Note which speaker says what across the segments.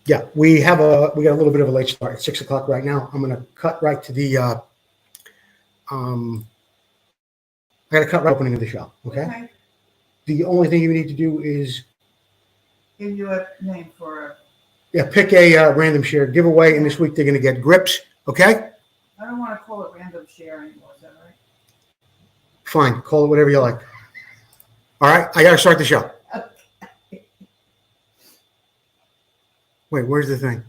Speaker 1: Yeah, we got a little bit of a late start. It's 6 o'clock right now. I'm going to cut right to the I got to cut right opening of the show. Okay. The only thing you need to do is
Speaker 2: give you a name for
Speaker 1: pick a random share giveaway, and this week they're going to get grips. Okay.
Speaker 2: I don't want to call it random share anymore. Is that right?
Speaker 1: Fine, call it whatever you like. All right, I got to start the show.
Speaker 2: Okay.
Speaker 1: Wait, where's the thing?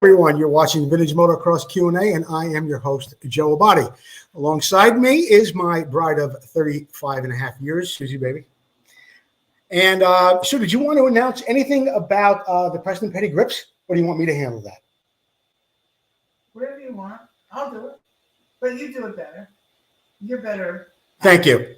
Speaker 1: Everyone, you're watching Vintage Motocross Q&A, and I am your host, Joe Abbate. Alongside me is my bride of 35 and a half years, Susie, baby. And Sue, did you want to announce anything about the Preston Petty grips, or do you want me to handle that?
Speaker 2: Whatever you want. I'll do it. But you do it better. You're better.
Speaker 1: Thank you.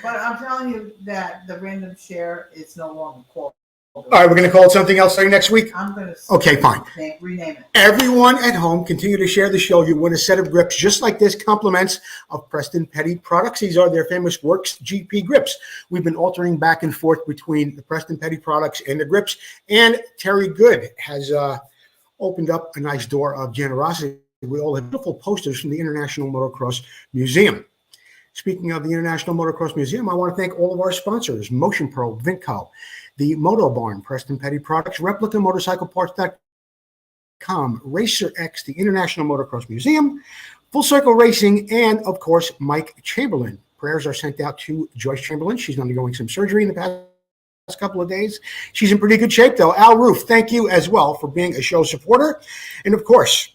Speaker 2: But I'm telling you that the random share is no longer called.
Speaker 1: All right, we're going to call it something else next week?
Speaker 2: I'm going to
Speaker 1: okay, fine.
Speaker 2: Rename it.
Speaker 1: Everyone at home, continue to share the show. You win a set of grips just like this, compliments of Preston Petty products. These are their famous Works GP grips. We've been altering back and forth between the Preston Petty products and the grips, and Terry Good has opened up a nice door of generosity. We all have beautiful posters from the International Motocross Museum. Speaking of the International Motocross Museum, I want to thank all of our sponsors, Motion Pro, Vinco, the Moto Barn, Preston Petty Products, Replica Motorcycle Parts.com, Racer X, the International Motocross Museum, Full Circle Racing, and, of course, Mike Chamberlain. Prayers are sent out to Joyce Chamberlain. She's undergoing some surgery in the past couple of days. She's in pretty good shape, though. Al Roof, thank you as well for being a show supporter. And, of course,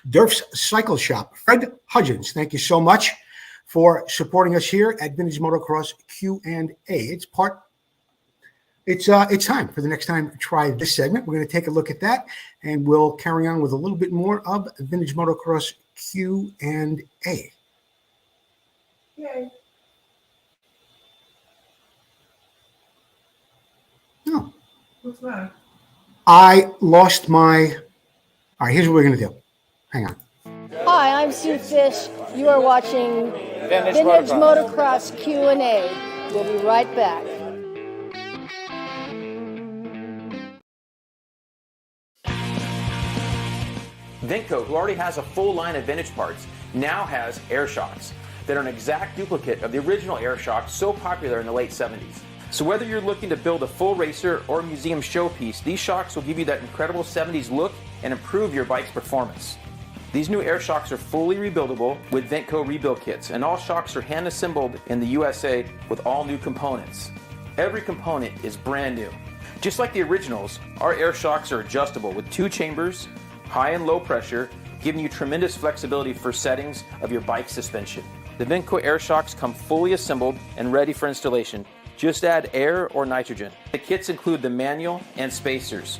Speaker 1: Derf's Cycle Shop. Fred Hudgens, thank you so much for supporting us here at Vintage Motocross Q&A. It's time for the next time to try this segment. We're going to take a look at that, and we'll carry on with a little bit more of Vintage Motocross Q&A.
Speaker 2: Yay.
Speaker 1: No.
Speaker 2: What's that?
Speaker 1: I lost my... All right, here's what we're going to do. Hang on.
Speaker 3: Hi, I'm Sue Fish. You are watching Vintage Motocross Q&A. We'll be right back.
Speaker 4: Vinco, who already has a full line of vintage parts, now has air shocks that are an exact duplicate of the original air shocks so popular in the late 70s. So whether you're looking to build a full racer or museum showpiece, these shocks will give you that incredible 70s look and improve your bike's performance. These new air shocks are fully rebuildable with Vinco rebuild kits, and all shocks are hand assembled in the USA with all new components. Every component is brand new. Just like the originals, our air shocks are adjustable with 2 chambers, high and low pressure, giving you tremendous flexibility for settings of your bike suspension. The Vinco air shocks come fully assembled and ready for installation. Just add air or nitrogen. The kits include the manual and spacers.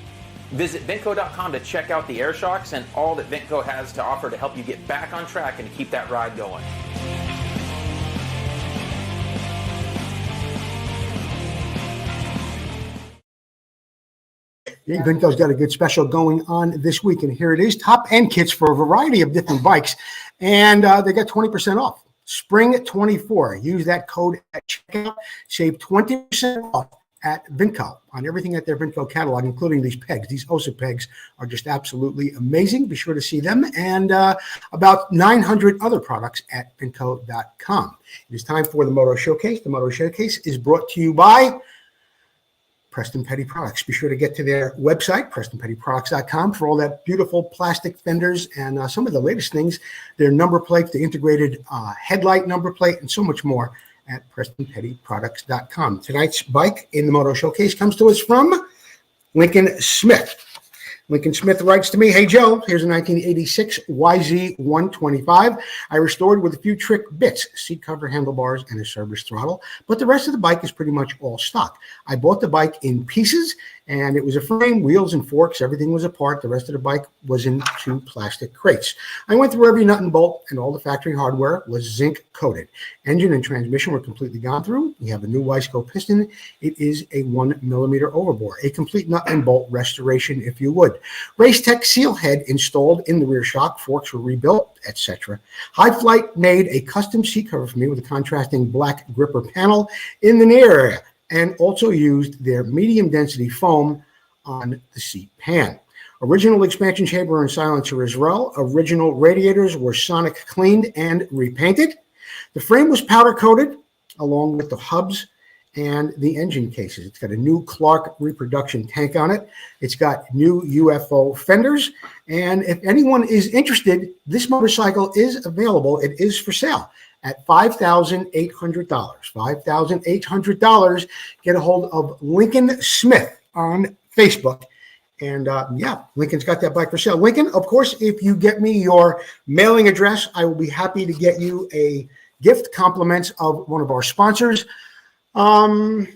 Speaker 4: Visit Vinco.com to check out the air shocks and all that Vinco has to offer to help you get back on track and to keep that ride going.
Speaker 1: Yeah, Vinco's got a good special going on this week, and here it is. Top end kits for a variety of different bikes, and they got 20% off. Spring 24. Use that code at checkout. Save 20% off at Vinco on everything at their Vinco catalog, including these pegs. These OSA pegs are just absolutely amazing. Be sure to see them, and about 900 other products at Vinco.com. It is time for the Moto Showcase. The Moto Showcase is brought to you by Preston Petty Products. Be sure to get to their website, PrestonPettyProducts.com, for all that beautiful plastic fenders and some of the latest things, their number plates, the integrated headlight number plate, and so much more at PrestonPettyProducts.com. Tonight's bike in the Moto Showcase comes to us from Lincoln Smith. Lincoln Smith writes to me, "Hey Joe, here's a 1986 YZ125. I restored with a few trick bits, seat cover, handlebars, and a service throttle, but the rest of the bike is pretty much all stock. I bought the bike in pieces, and it was a frame, wheels, and forks. Everything was apart. The rest of the bike was in 2 plastic crates. I went through every nut and bolt, and all the factory hardware was zinc coated. Engine and transmission were completely gone through. We have a new Wiseco piston. It is a 1mm overbore, a complete nut and bolt restoration, if you would. Race Tech seal head installed in the rear shock, forks were rebuilt, etc. High Flight made a custom seat cover for me with a contrasting black gripper panel in the near area, and also used their medium density foam on the seat pan. Original expansion chamber and silencer as well. Original radiators were sonic cleaned and repainted. The frame was powder coated along with the hubs and the engine cases. It's got a new Clark reproduction tank on it. It's got new UFO fenders. And if anyone is interested, this motorcycle is available. It is for sale at $5,800. $5,800. Get a hold of Lincoln Smith on Facebook. And yeah, Lincoln's got that bike for sale. Lincoln, of course, if you get me your mailing address, I will be happy to get you a gift, compliments of one of our sponsors. Well,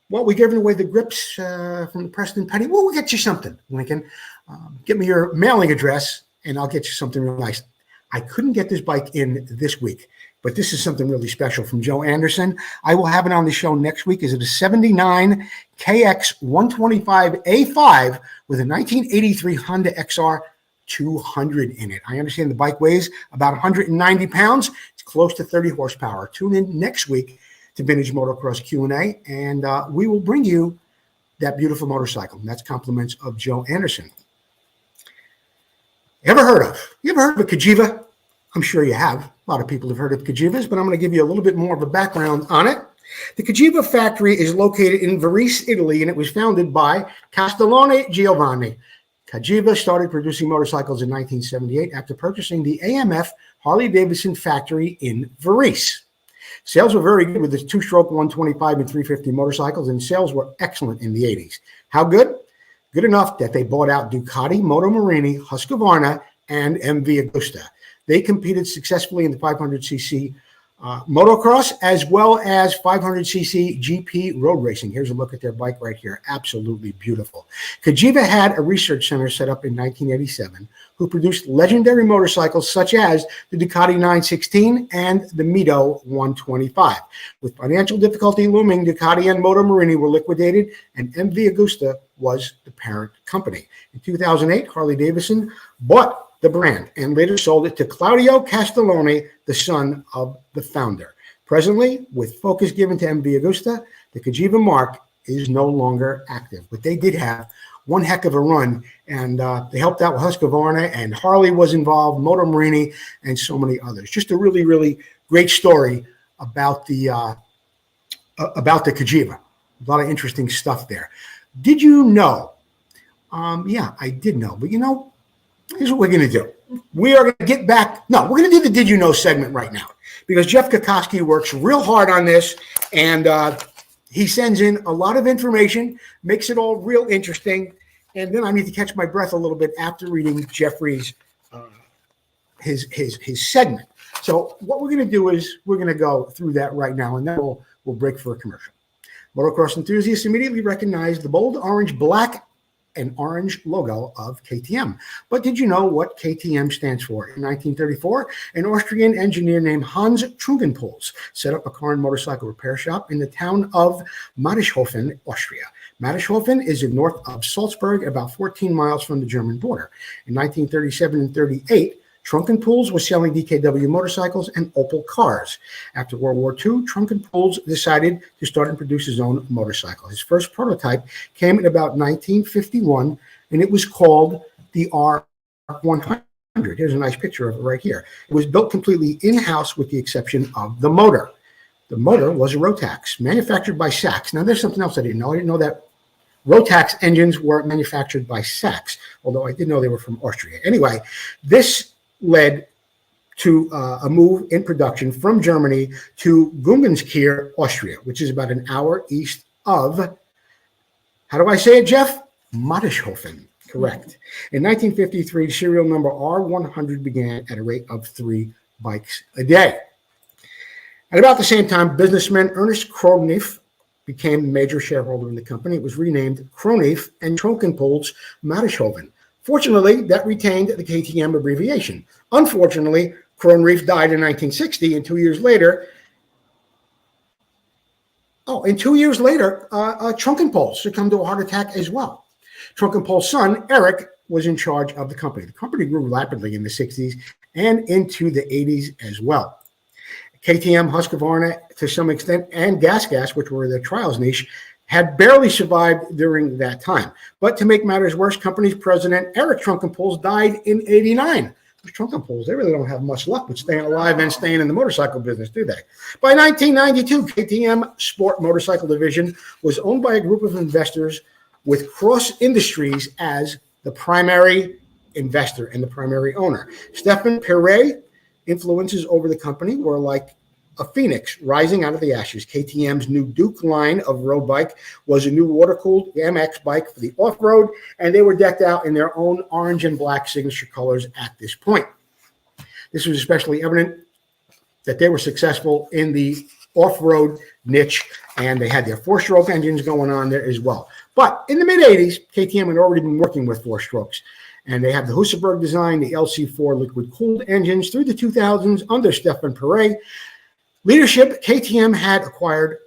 Speaker 1: we're giving away the grips from the Preston Petty. Well, we'll get you something, Lincoln. Get me your mailing address, and I'll get you something real nice. I couldn't get this bike in this week, but this is something really special from Joe Anderson. I will have it on the show next week. Is it a 79 KX 125A5 with a 1983 Honda XR 200 in it? I understand the bike weighs about 190 pounds. It's close to 30 horsepower. Tune in next week to Vintage Motocross Q&A, and we will bring you that beautiful motorcycle. And that's compliments of Joe Anderson. You ever heard of a Cagiva? I'm sure you have. A lot of people have heard of Cagivas, but I'm going to give you a little bit more of a background on it. The Cagiva factory is located in Varese, Italy, and it was founded by Castellone Giovanni. Cagiva started producing motorcycles in 1978 after purchasing the AMF Harley-Davidson factory in Varese. Sales were very good with the 2-stroke 125 and 350 motorcycles, and sales were excellent in the 80s. How good? Good enough that they bought out Ducati, Moto Morini, Husqvarna, and MV Agusta. They competed successfully in the 500cc motocross as well as 500cc GP road racing. Here's a look at their bike right here. Absolutely beautiful. Cagiva had a research center set up in 1987 who produced legendary motorcycles such as the Ducati 916 and the Moto 125. With financial difficulty looming, Ducati and Moto Morini were liquidated, and MV Agusta was the parent company. In 2008, Harley-Davidson bought the brand and later sold it to Claudio Castellone, the son of the founder. Presently, with focus given to MV Agusta, the Cagiva mark is no longer active, but they did have one heck of a run, and they helped out with Husqvarna, and Harley was involved, Moto Morini, and so many others. Just a really, really great story about the Cagiva. A lot of interesting stuff there. Did you know? Yeah, I did know, but you know, here's what we're going to do. We are going to get back. No, we're going to do the Did You Know segment right now because Jeff Kokoski works real hard on this, and he sends in a lot of information, makes it all real interesting, and then I need to catch my breath a little bit after reading Jeffrey's his segment. So what we're going to do is we're going to go through that right now, and then we'll break for a commercial. Motocross enthusiasts immediately recognized the bold orange, black, and orange logo of KTM. But did you know what KTM stands for? In 1934, an Austrian engineer named Hans Trunkenpuls set up a car and motorcycle repair shop in the town of Mattishofen, Austria. Mattishofen is in north of Salzburg, about 14 miles from the German border. In 1937 and 38, Trunkenpuls was selling DKW motorcycles and Opel cars. After World War II, Trunkenpuls decided to start and produce his own motorcycle. His first prototype came in about 1951, and it was called the R100. Here's a nice picture of it right here. It was built completely in-house with the exception of the motor. The motor was a Rotax, manufactured by Sachs. Now, there's something else I didn't know. I didn't know that Rotax engines were manufactured by Sachs, although I did know they were from Austria. Anyway, this led to a move in production from Germany to Gumbenskier, Austria, which is about an hour east of, how do I say it, Jeff? Mattishofen. Correct. In 1953, serial number R100 began at a rate of 3 bikes a day. At about the same time, businessman Ernest Kroneff became a major shareholder in the company. It was renamed Kroneff and Trunkenpolz Mattishoven. Fortunately, that retained the KTM abbreviation. Unfortunately, Kroneff died in 1960, and 2 years later, Trunkenpolz succumbed to a heart attack as well. Trunkenpolz's son, Eric, was in charge of the company. The company grew rapidly in the 60s and into the 80s as well. KTM, Husqvarna, to some extent, and Gas, which were the trials niche, had barely survived during that time. But to make matters worse, company's president, Eric Trunkenpolz, died in 89. Those Trunkenpolz, they really don't have much luck with staying alive and staying in the motorcycle business, do they? By 1992, KTM Sport Motorcycle Division was owned by a group of investors with Cross Industries as the primary investor and the primary owner. Stefan Perret influences over the company were like a phoenix rising out of the ashes. KTM's new Duke line of road bike was a new water-cooled MX bike for the off-road, and they were decked out in their own orange and black signature colors at this point. This was especially evident that they were successful in the off-road niche, and they had their four-stroke engines going on there as well. But in the mid-'80s, KTM had already been working with four strokes, and they have the Husaberg design, the LC4 liquid-cooled engines through the 2000s under Stefan Perret. Leadership, KTM had acquired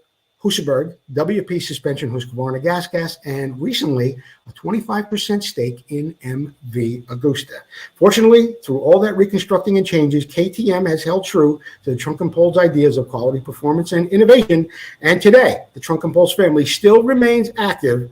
Speaker 1: Husaberg, WP Suspension, Husqvarna Gas, and recently a 25% stake in MV Agusta. Fortunately, through all that reconstructing and changes, KTM has held true to the Trunkenpolz ideas of quality, performance, and innovation. And today, the Trunkenpolz family still remains active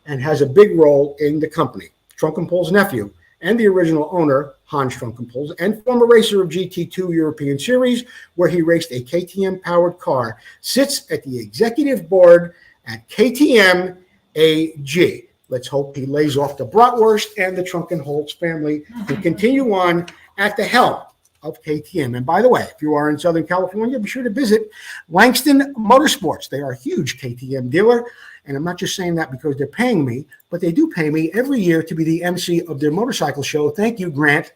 Speaker 1: and has a big role in the company. Trunkenpolz's nephew and the original owner, Hans Trunkenpolz, and former racer of GT2 European Series, where he raced a KTM-powered car, sits at the executive board at KTM AG. Let's hope he lays off the bratwurst and the Trunkenpolz family to continue on at the helm of KTM. And by the way, if you are in Southern California, be sure to visit Langston Motorsports. They are a huge KTM dealer. And I'm not just saying that because they're paying me, but they do pay me every year to be the MC of their motorcycle show. Thank you, Grant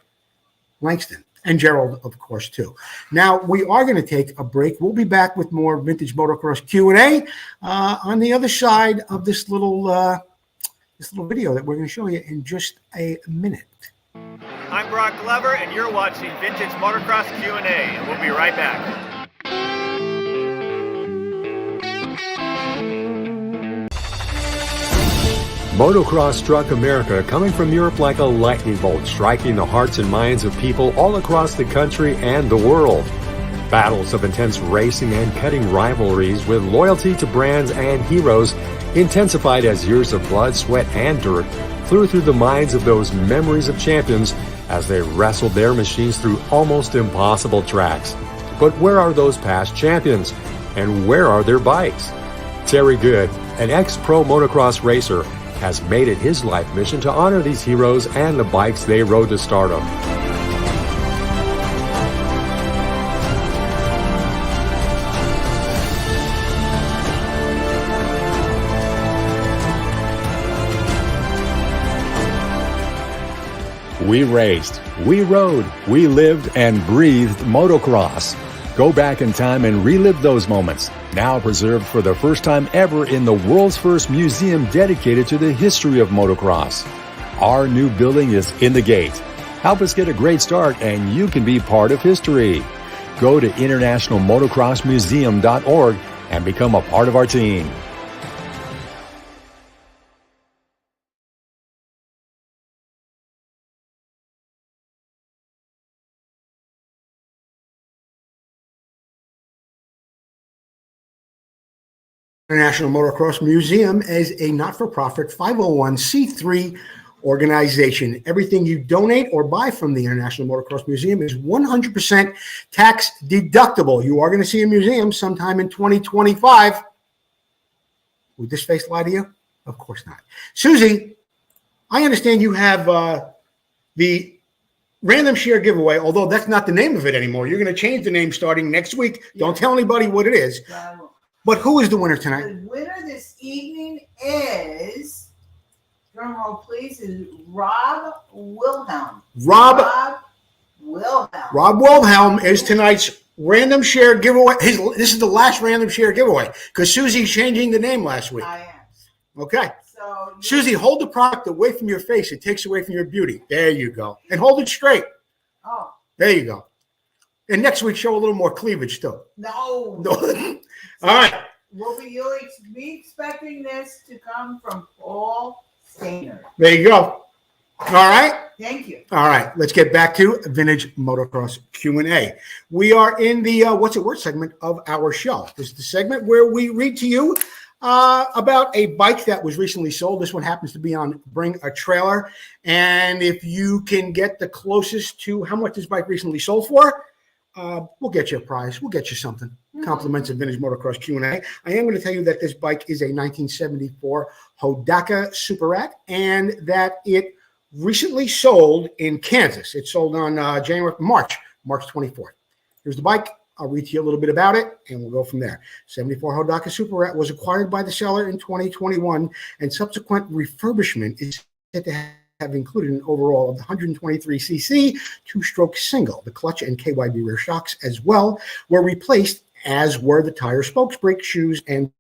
Speaker 1: Langston, and Gerald, of course, too. Now, we are going to take a break. We'll be back with more Vintage Motocross Q&A on the other side of this little video that we're going to show you in just a minute.
Speaker 5: I'm Brock Glover, and you're watching Vintage Motocross Q&A, and we'll be right back.
Speaker 6: Motocross struck America, coming from Europe like a lightning bolt, striking the hearts and minds of people all across the country and the world. Battles of intense racing and cutting rivalries with loyalty to brands and heroes intensified as years of blood, sweat, and dirt flew through the minds of those memories of champions as they wrestled their machines through almost impossible tracks. But where are those past champions? And where are their bikes? Terry Good, an ex-pro motocross racer, has made it his life mission to honor these heroes and the bikes they rode to stardom. We raced, we rode, we lived and breathed motocross. Go back in time and relive those moments, now preserved for the first time ever in the world's first museum dedicated to the history of motocross. Our new building is in the gate. Help us get a great start and you can be part of history. Go to internationalmotocrossmuseum.org and become a part of our team.
Speaker 1: International Motocross Museum is a not-for-profit 501c3 organization. Everything you donate or buy from the International Motocross Museum is 100% tax deductible. You are going to see a museum sometime in 2025. Would this face lie to you? Of course not. Susie, I understand you have the random share giveaway, although that's not the name of it anymore. You're going to change the name starting next week. Don't tell anybody what it is. But who is the winner tonight?
Speaker 2: The winner this evening is drum roll please, is Rob Wilhelm.
Speaker 1: Rob Wilhelm is tonight's random share giveaway. This is the last random share giveaway because Susie's changing the name last week.
Speaker 2: I am.
Speaker 1: Okay.
Speaker 2: So
Speaker 1: Susie, hold the product away from your face. It takes away from your beauty. There you go. And hold it straight.
Speaker 2: Oh.
Speaker 1: There you go. And next week, show a little more cleavage, too.
Speaker 2: No.
Speaker 1: All right.
Speaker 2: You'll be expecting this to come from Paul Geisner.
Speaker 1: There you go. All right.
Speaker 2: Thank you.
Speaker 1: All right. Let's get back to Vintage Motocross Q&A. We are in the What's It Worth segment of our show. This is the segment where we read to you about a bike that was recently sold. This one happens to be on Bring a Trailer. And if you can get the closest to how much this bike recently sold for, we'll get you a prize. We'll get you something. Compliments of Vintage Motocross Q&A. I am going to tell you that this bike is a 1974 Hodaka Super Rat and that it recently sold in Kansas. It sold on March 24th. Here's the bike. I'll read to you a little bit about it, and we'll go from there. 74 Hodaka Super Rat was acquired by the seller in 2021, and subsequent refurbishment is said to have included an overhaul of the 123cc two-stroke single. The clutch and KYB rear shocks as well were replaced, as were the tire spokes, brake shoes, and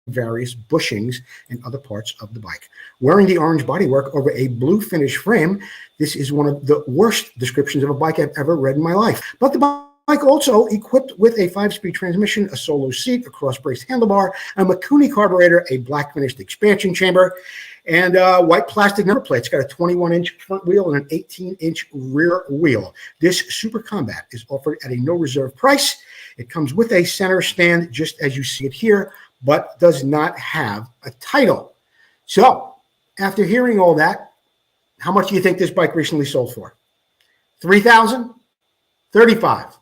Speaker 1: various bushings and other parts of the bike. Wearing the orange bodywork over a blue finish frame, this is one of the worst descriptions of a bike I've ever read in my life. But the bike also equipped with a 5-speed transmission, a solo seat, a cross-braced handlebar, a Mikuni carburetor, a black finished expansion chamber, and white plastic number plate. It's got a 21-inch front wheel and an 18-inch rear wheel. This Super Combat is offered at a no-reserve price. It comes with a center stand, just as you see it here, but does not have a title. So, after hearing all that, how much do you think this bike recently sold for? $3,000? $35,000?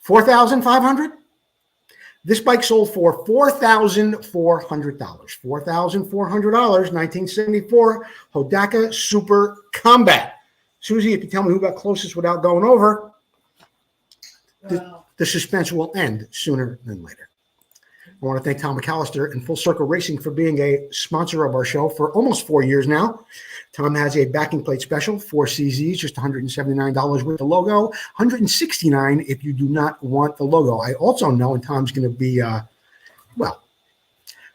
Speaker 1: $4,500? This bike sold for $4,400. $4,400, 1974 Hodaka Super Combat. Susie, if you tell me who got closest without going over, the suspense will end sooner than later. I want to thank Tom McAllister and Full Circle Racing for being a sponsor of our show for almost 4 years now. Tom has a backing plate special, 4 CZs, just $179 with the logo, $169 if you do not want the logo. I also know, and Tom's going to be,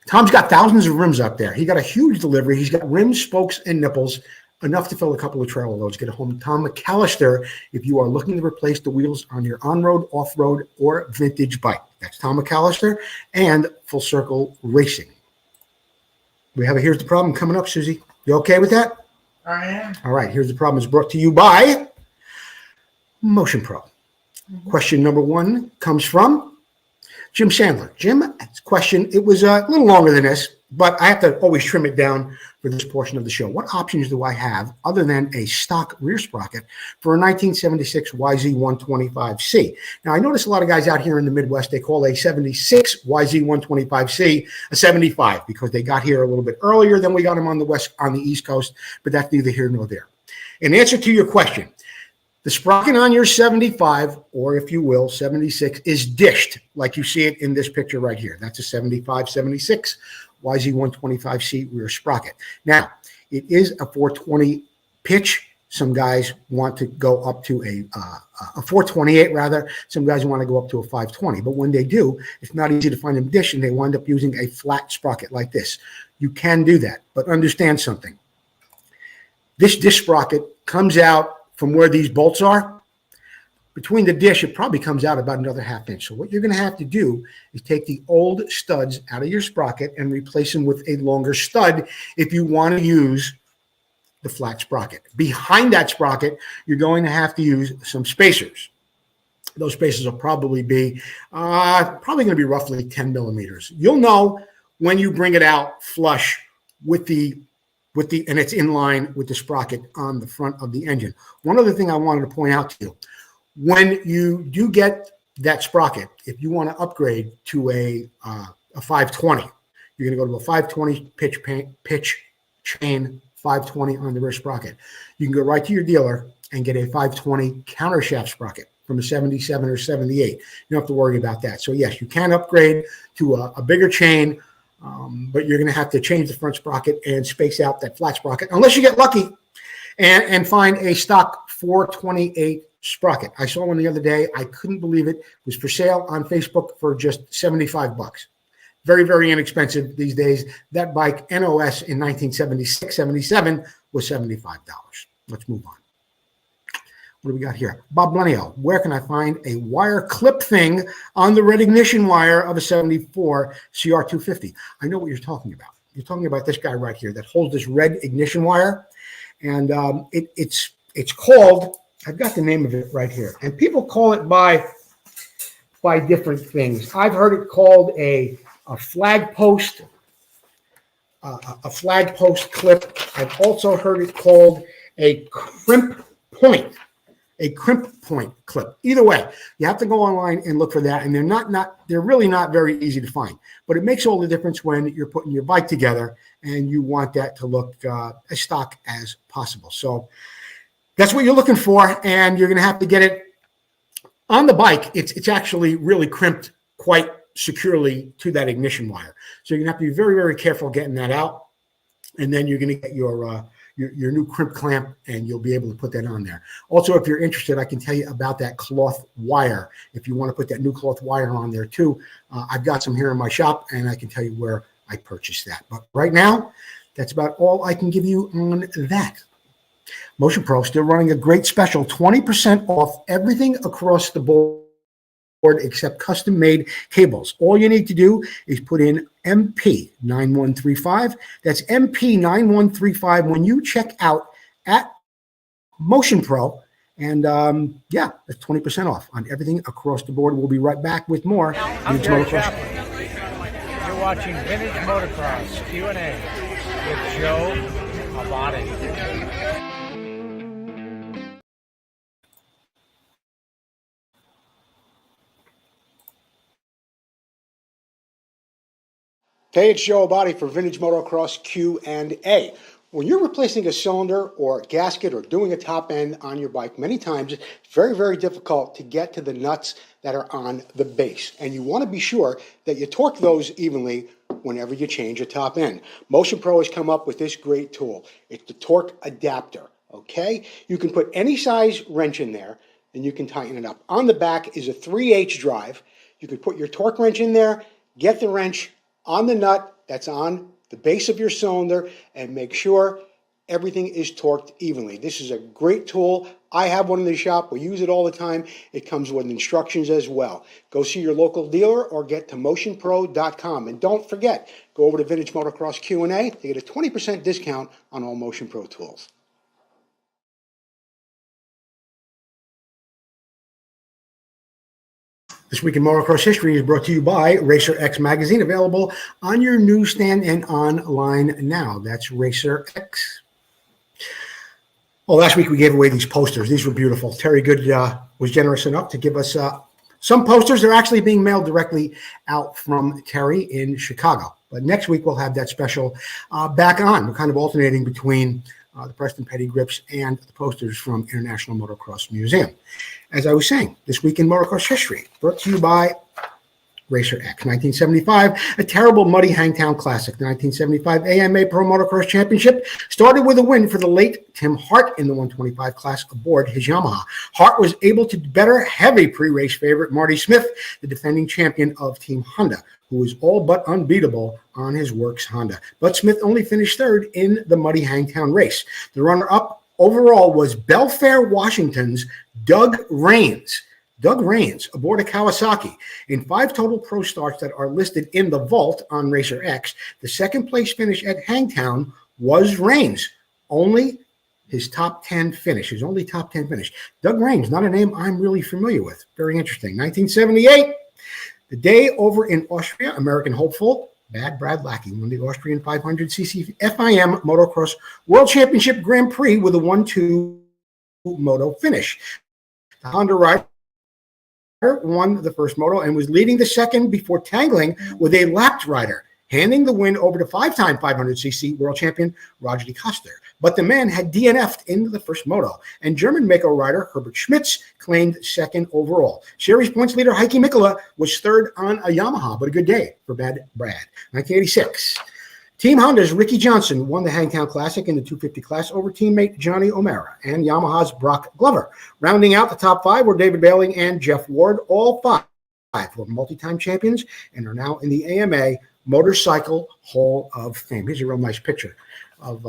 Speaker 1: Tom's got thousands of rims up there. He got a huge delivery. He's got rims, spokes, and nipples, enough to fill a couple of trailer loads. Get a hold of Tom McAllister if you are looking to replace the wheels on your on-road, off-road, or vintage bike. That's Tom McAllister and Full Circle Racing. Here's the problem coming up, Susie. You okay with that?
Speaker 2: I am.
Speaker 1: All right, here's the problem. It's brought to you by Motion Pro. Question number 1 comes from Jim Sandler. Jim, question, it was a little longer than this, but I have to always trim it down for this portion of the show. What options do I have other than a stock rear sprocket for a 1976 YZ125C? Now, I notice a lot of guys out here in the Midwest, they call a 76 YZ125C a 75 because they got here a little bit earlier than we got them on the East Coast, but that's neither here nor there. In answer to your question, the sprocket on your 75, or if you will, 76, is dished like you see it in this picture right here. That's a 75, 76 YZ125C rear sprocket. Now, it is a 420 pitch. Some guys want to go up to a 428 rather. Some guys want to go up to a 520. But when they do, it's not easy to find them dish, and they wind up using a flat sprocket like this. You can do that, but understand something. This dish sprocket comes out from where these bolts are. Between the dish, it probably comes out about another ½ inch. So what you're going to have to do is take the old studs out of your sprocket and replace them with a longer stud if you want to use the flat sprocket. Behind that sprocket, you're going to have to use some spacers. Those spacers will probably be going to be roughly 10 millimeters. You'll know when you bring it out flush with and it's in line with the sprocket on the front of the engine. One other thing I wanted to point out to you, when you do get that sprocket, if you want to upgrade to a 520, you're going to go to a 520 pitch chain 520 on the rear sprocket. You can go right to your dealer and get a 520 countershaft sprocket from a 77 or 78. You don't have to worry about that. So yes, you can upgrade to a bigger chain But you're going to have to change the front sprocket and space out that flat sprocket, unless you get lucky and find a stock 428 sprocket. I saw one the other day. I couldn't believe it. It was for sale on Facebook for just $75. Very, very inexpensive these days. That bike, NOS in 1976, 77, was $75. Let's move on. What do we got here? Bob Lenio, where can I find a wire clip thing on the red ignition wire of a 74 CR250? I know what you're talking about. You're talking about this guy right here that holds this red ignition wire. And it's called, I've got the name of it right here. And people call it by different things. I've heard it called a flag post, a flag post clip. I've also heard it called a crimp point clip. Either way, you have to go online and look for that. And they're really not very easy to find, but it makes all the difference when you're putting your bike together and you want that to look as stock as possible. So that's what you're looking for. And you're going to have to get it on the bike. It's actually really crimped quite securely to that ignition wire. So you're going to have to be very, very careful getting that out. And then you're going to get your new crimp clamp, and you'll be able to put that on there. Also, if you're interested, I can tell you about that cloth wire. If you want to put that new cloth wire on there too, I've got some here in my shop, and I can tell you where I purchased that. But right now, that's about all I can give you on that. Motion Pro still running a great special, 20% off everything across the board except custom-made cables. All you need to do is put in MP9135. That's MP9135 when you check out at Motion Pro. And yeah, that's 20% off on everything across the board. We'll be right back with more.
Speaker 7: I'm Chamberlain. You're watching Vintage Motocross Q&A with Joe Abbate.
Speaker 1: Hey, it's Joe Abbate for Vintage Motocross Q&A. When you're replacing a cylinder or a gasket or doing a top end on your bike, many times it's very, very difficult to get to the nuts that are on the base. And you want to be sure that you torque those evenly whenever you change a top end. Motion Pro has come up with this great tool. It's the torque adapter, okay? You can put any size wrench in there and you can tighten it up. On the back is a 3/8 drive. You can put your torque wrench in there, get the wrench on the nut that's on the base of your cylinder, and make sure everything is torqued evenly. This is a great tool. I have one in the shop. We use it all the time. It comes with instructions as well. Go see your local dealer or get to motionpro.com. And don't forget, go over to Vintage Motocross Q&A to get a 20% discount on all Motion Pro tools. This Week in Motocross History is brought to you by Racer X Magazine, available on your newsstand and online now. That's Racer X. Well, last week we gave away these posters. These were beautiful. Terry Good was generous enough to give us some posters. They're actually being mailed directly out from Terry in Chicago. But next week we'll have that special back on. We're kind of alternating between the Preston Petty grips and the posters from International Motocross Museum. As I was saying, This Week in Motocross History, brought to you by Racer X. 1975, a terrible muddy Hangtown Classic. The 1975 AMA Pro Motocross Championship started with a win for the late Tim Hart in the 125 class aboard his Yamaha. Hart was able to better heavy pre-race favorite Marty Smith, the defending champion of Team Honda, who was all but unbeatable on his works Honda. But Smith only finished third in the muddy Hangtown race. The runner-up overall was Belfair, Washington's Doug Raines. Doug Raines aboard a Kawasaki. In 5 total pro starts that are listed in the vault on Racer X, the second place finish at Hangtown was Raines. Only his top 10 finish, his only top 10 finish. Doug Raines, not a name I'm really familiar with. Very interesting. 1978, the day over in Austria, American hopeful, Bad Brad Lackey won the Austrian 500cc FIM Motocross World Championship Grand Prix with a 1-2 moto finish. The Honda rider won the first moto and was leading the second before tangling with a lapped rider, handing the win over to 5-time 500cc world champion Roger DeCoster. but the men had DNF'd in the first moto, and German Mako rider Herbert Schmitz claimed second overall. Series points leader Heikki Mikkola was third on a Yamaha, but a good day for Bad Brad. 1986. Team Honda's Ricky Johnson won the Hangtown Classic in the 250 class over teammate Johnny O'Mara and Yamaha's Brock Glover. Rounding out the top five were David Bailey and Jeff Ward. All five were multi-time champions and are now in the AMA Motorcycle Hall of Fame. Here's a real nice picture of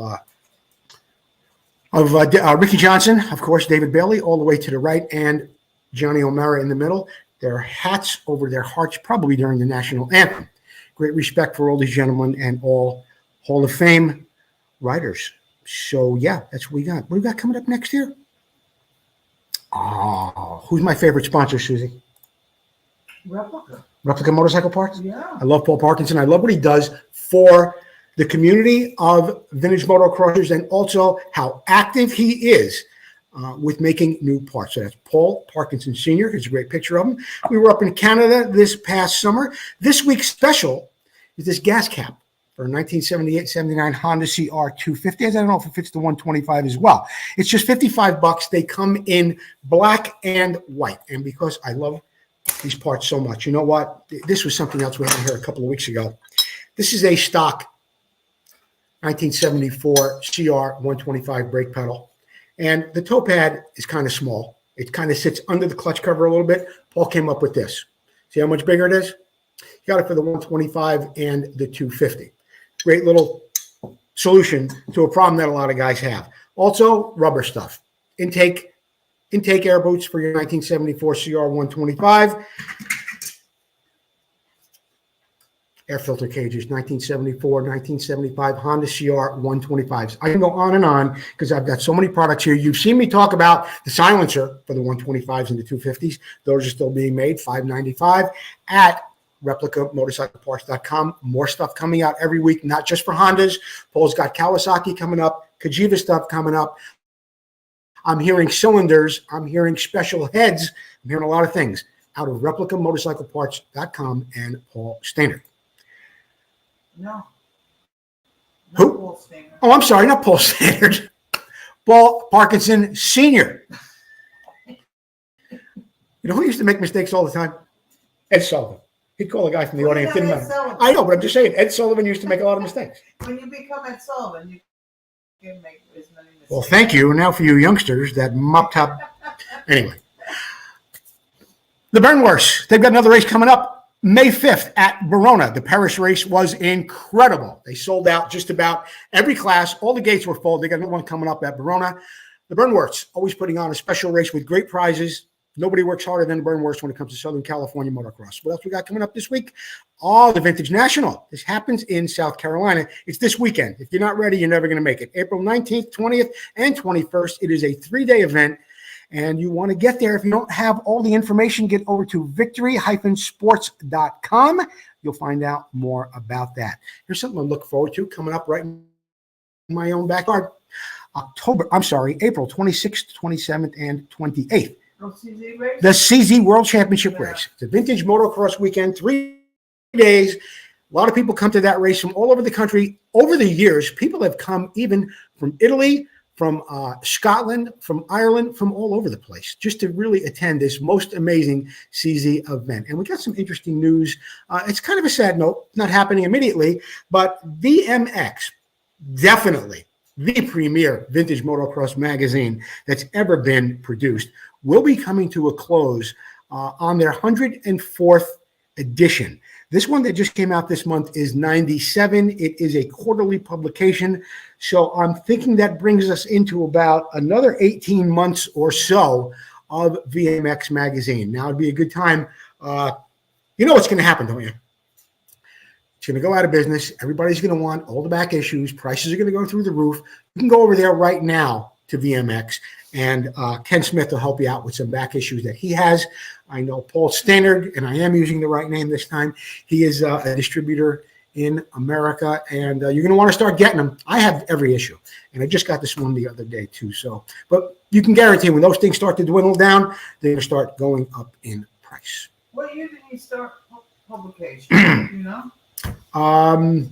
Speaker 1: Ricky Johnson, of course, David Bailey all the way to the right, and Johnny O'Mara in the middle. Their hats over their hearts, probably during the national anthem. Great respect for all these gentlemen and all Hall of Fame riders. So, yeah, that's what we got. What do we got coming up next year? Oh, who's my favorite sponsor, Susie? Replica Motorcycle Parts?
Speaker 2: Yeah.
Speaker 1: I love Paul Parkinson. I love what he does for the community of vintage motocrossers and also how active he is with making new parts. So that's Paul Parkinson Sr. Here's a great picture of him. We were up in Canada this past summer. This week's special is this gas cap for a 1978-79 Honda CR 250. I don't know if it fits the 125 as well. It's just $55. They come in black and white. And because I love these parts so much, you know what? This was something else we had here a couple of weeks ago. This is a stock 1974 CR 125 brake pedal. And the toe pad is kind of small. It kind of sits under the clutch cover a little bit. Paul came up with this. See how much bigger it is? He got it for the 125 and the 250. Great little solution to a problem that a lot of guys have. Also, rubber stuff. Intake air boots for your 1974 CR 125. Air filter cages, 1974, 1975 Honda CR 125s. I can go on and on because I've got so many products here. You've seen me talk about the silencer for the 125s and the 250s. Those are still being made, $595 at replicamotorcycleparts.com. More stuff coming out every week, not just for Hondas. Paul's got Kawasaki coming up, Kajiva stuff coming up. I'm hearing cylinders. I'm hearing special heads. I'm hearing a lot of things out of replicamotorcycleparts.com and Paul Stannard.
Speaker 2: No.
Speaker 1: Who?
Speaker 2: Paul Stannard.
Speaker 1: Oh, I'm sorry, not Paul Stannard. Paul Parkinson Sr. You know who used to make mistakes all the time? Ed Sullivan. He'd call a guy from the audience. Didn't matter. I know, but I'm just saying, Ed Sullivan used to make a lot of mistakes.
Speaker 2: When you become Ed Sullivan, you can make as many mistakes.
Speaker 1: Well, thank you. Now for you youngsters, that mop top. Anyway. The Burnworths, they've got another race coming up May 5th at Verona. The Paris race was incredible. They sold out just about every class. All the gates were full. They got another one coming up at Verona. The Burnworths, always putting on a special race with great prizes. Nobody works harder than the Burnworths when it comes to Southern California motocross. What else we got coming up this week? Oh, the Vintage National. This happens in South Carolina. It's this weekend. If you're not ready, you're never going to make it. April 19th, 20th, and 21st. It is a 3-day event. And you want to get there. If you don't have all the information, get over to victory-sports.com. You'll find out more about that. Here's something to look forward to coming up right in my own backyard. April 26th, 27th, and 28th. The CZ World Championship race. It's a vintage motocross weekend, 3 days. A lot of people come to that race from all over the country. Over the years, people have come even from Italy, from Scotland, from Ireland, from all over the place, just to really attend this most amazing CZ event. And we got some interesting news. It's kind of a sad note, not happening immediately, but VMX, definitely the premier vintage motocross magazine that's ever been produced, will be coming to a close on their 104th edition. This one that just came out this month is 97. It is a quarterly publication. So I'm thinking that brings us into about another 18 months or so of VMX magazine. Now it'd be a good time. You know what's going to happen, don't you? It's going to go out of business. Everybody's going to want all the back issues. Prices are going to go through the roof. You can go over there right now to VMX, and Ken Smith will help you out with some back issues that he has. I know Paul Stannard, and I am using the right name this time. He is a distributor in America, and you're going to want to start getting them. I have every issue, and I just got this one the other day too. So, but you can guarantee when those things start to dwindle down, they're going to start going up in price.
Speaker 2: What year did you start publication? You know?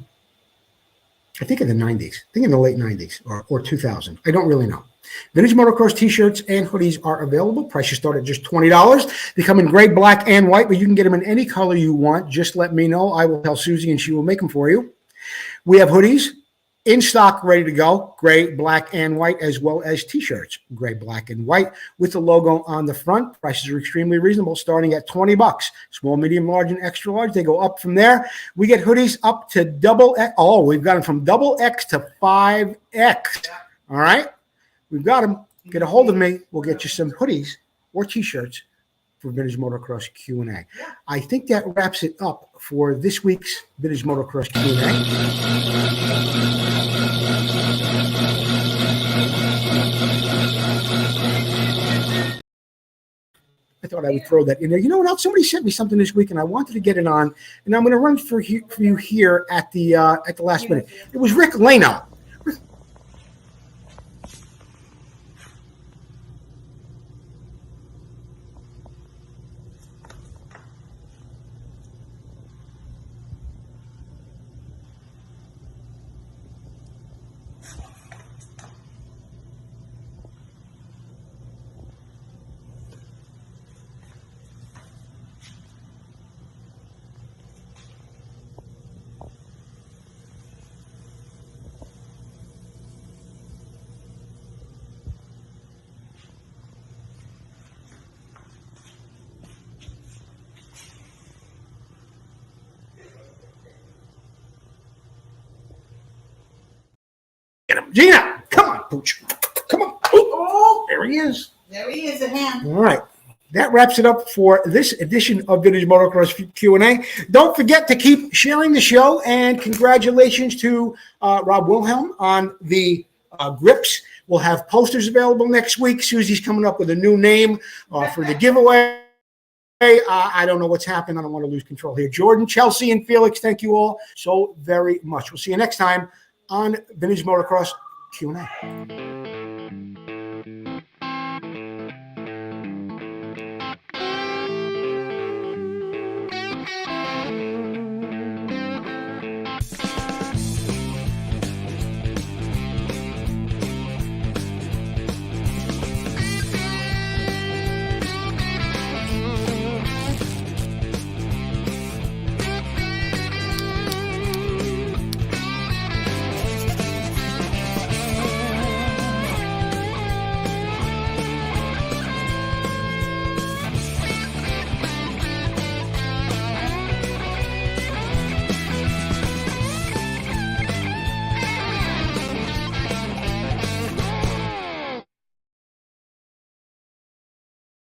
Speaker 1: I think in the 90s. I think in the late 90s or 2000. I don't really know. Vintage Motocross t-shirts and hoodies are available. Prices start at just $20. They come in gray, black, and white, but you can get them in any color you want. Just let me know. I will tell Susie, and she will make them for you. We have hoodies in stock, ready to go, gray, black, and white, as well as t-shirts, gray, black, and white, with the logo on the front. Prices are extremely reasonable, starting at $20. Small, medium, large, and extra large. They go up from there. We get hoodies up to double X. Oh, we've got them from double X to 5X. All right? We've got them. Get a hold of me. We'll get you some hoodies or t-shirts for Vintage Motocross Q&A. I think that wraps it up for this week's Vintage Motocross Q&A. I thought I would throw that in there. You know what else? Somebody sent me something this week, and I wanted to get it on, and I'm going to run for you here at the last minute. It was Rick Leno. Gina, come on, Pooch. Come on. Oh, there he is.
Speaker 2: There he is at hand.
Speaker 1: All right. That wraps it up for this edition of Vintage Motocross Q&A. Don't forget to keep sharing the show, and congratulations to Rob Wilhelm on the grips. We'll have posters available next week. Susie's coming up with a new name for the giveaway. I don't know what's happened. I don't want to lose control here. Jordan, Chelsea, and Felix, thank you all so very much. We'll see you next time on Vintage Motocross Q&A.